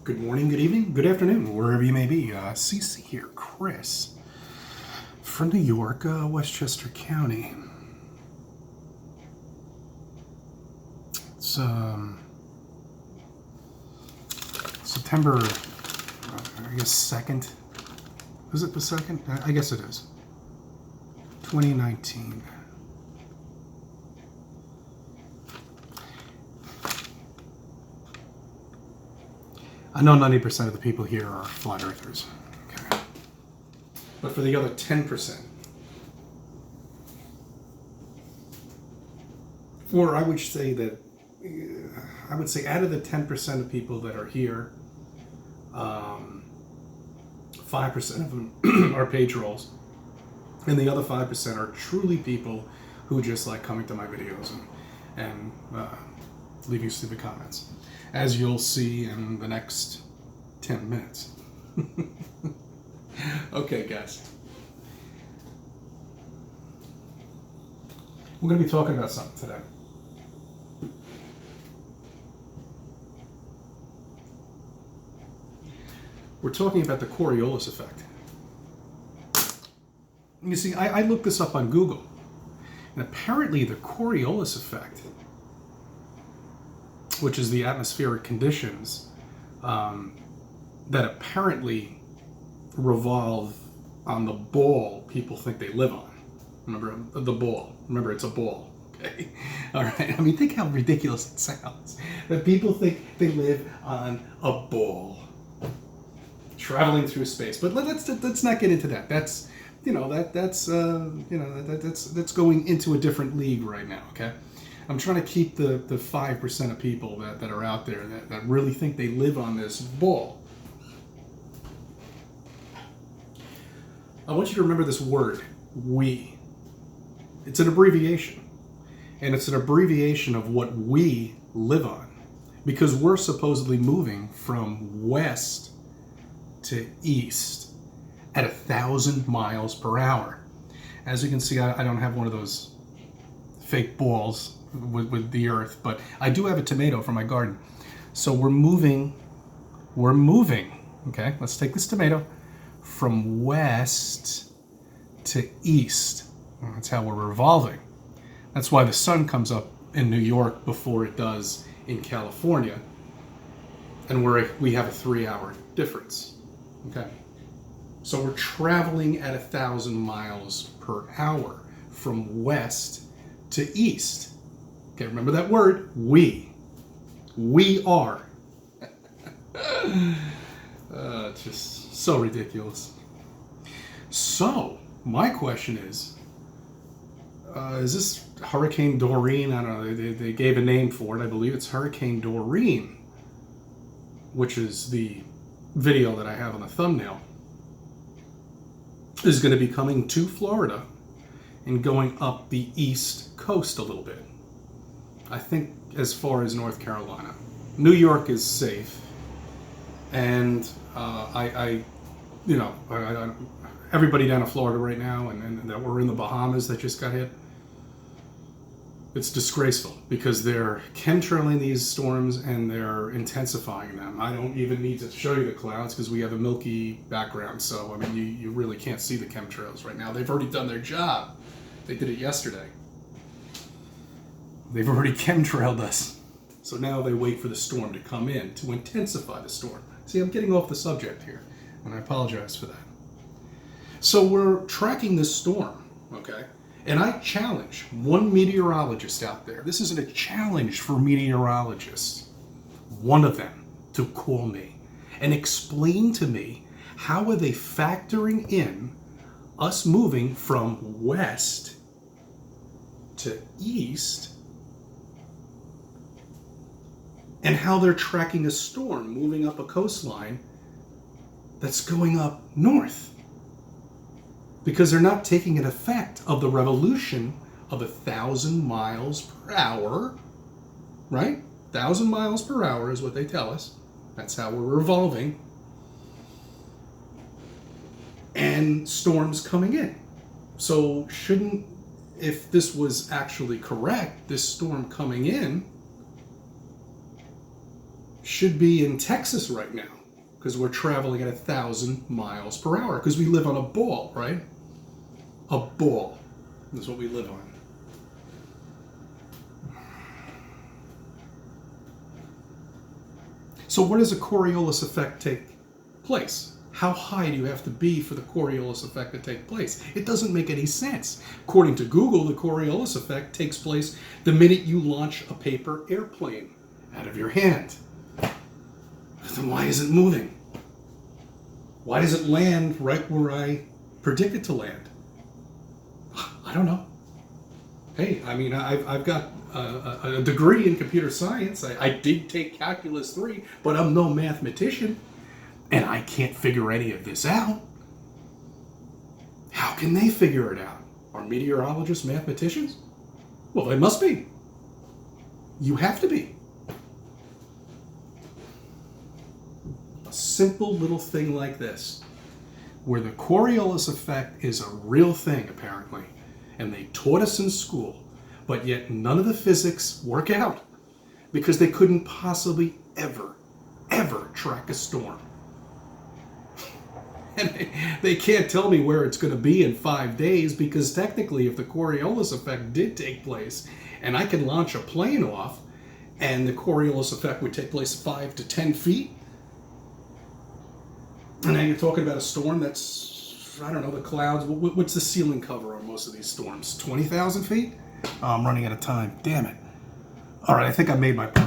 Good morning, good evening, good afternoon, wherever you may be. CC here, Chris, from New York, Westchester County. It's September, I guess 2nd. Is it the 2nd? I guess it is. 2019. I know 90% of the people here are flat earthers. Okay. But for the other 10%, or I would say out of the 10% of people that are here, 5% of them are page rolls, and the other 5% are truly people who just like coming to my videos and leaving stupid comments, as you'll see in the next 10 minutes. Okay, guys. We're going to be talking about something today. We're talking about the Coriolis effect. You see, I looked this up on Google, and apparently the Coriolis effect, which is the atmospheric conditions that apparently revolve on the ball people think they live on. Remember, the ball. Remember, it's a ball. Okay? All right. I mean, think how ridiculous it sounds. That people think they live on a ball traveling through space. But let's not get into that. That's that's going into a different league right now. Okay. I'm trying to keep the 5% of people that are out there that really think they live on this ball. I want you to remember this word, we. It's an abbreviation. And it's an abbreviation of what we live on. Because we're supposedly moving from west to east at 1,000 miles per hour. As you can see, I don't have one of those fake balls with the earth, but I do have a tomato from my garden. So we're moving, okay? Let's take this tomato from west to east. That's how we're revolving. That's why the sun comes up in New York before it does in California. And we have a 3-hour difference, okay? So we're traveling at 1,000 miles per hour from west to east. Okay, remember that word, we. We are. Just so ridiculous. So, my question is this Hurricane Doreen? I don't know, they gave a name for it. I believe it's Hurricane Doreen, which is the video that I have on the thumbnail, is going to be coming to Florida and going up the east coast a little bit. I think as far as North Carolina. New York is safe, and everybody down in Florida right now, and that we're in the Bahamas that just got hit, it's disgraceful because they're chemtrailing these storms and they're intensifying them. I don't even need to show you the clouds because we have a milky background, so I mean you really can't see the chemtrails right now. They've already done their job. They did it yesterday. They've already chemtrailed us. So now they wait for the storm to come in to intensify the storm. See, I'm getting off the subject here, and I apologize for that. So we're tracking this storm, okay? And I challenge one meteorologist out there. This isn't a challenge for meteorologists. One of them to call me and explain to me how are they factoring in us moving from west to east, and how they're tracking a storm moving up a coastline that's going up north. Because they're not taking an effect of the revolution of 1,000 miles per hour, right? 1,000 miles per hour is what they tell us. That's how we're revolving. And storms coming in. So shouldn't, if this was actually correct, this storm coming in should be in Texas right now. because we're traveling at 1,000 miles per hour because we live on a ball, right? A ball is what we live on. So where does a Coriolis effect take place? How high do you have to be for the Coriolis effect to take place? It doesn't make any sense. According to Google, the Coriolis effect takes place the minute you launch a paper airplane out of your hand. Then why is it moving? Why does it land right where I predict it to land? I don't know. Hey, I mean, I've got a degree in computer science. I did take Calculus 3, but I'm no mathematician. And I can't figure any of this out. How can they figure it out? Are meteorologists mathematicians? Well, they must be. You have to be. A simple little thing like this, where the Coriolis effect is a real thing, apparently, and they taught us in school, but yet none of the physics work out because they couldn't possibly ever track a storm. And they can't tell me where it's going to be in 5 days because technically if the Coriolis effect did take place and I can launch a plane off and the Coriolis effect would take place 5 to 10 feet, and now you're talking about a storm that's, I don't know, the clouds, what's the ceiling cover on most of these storms? 20,000 feet? Oh, I'm running out of time. Damn it. All right, I think I made my point.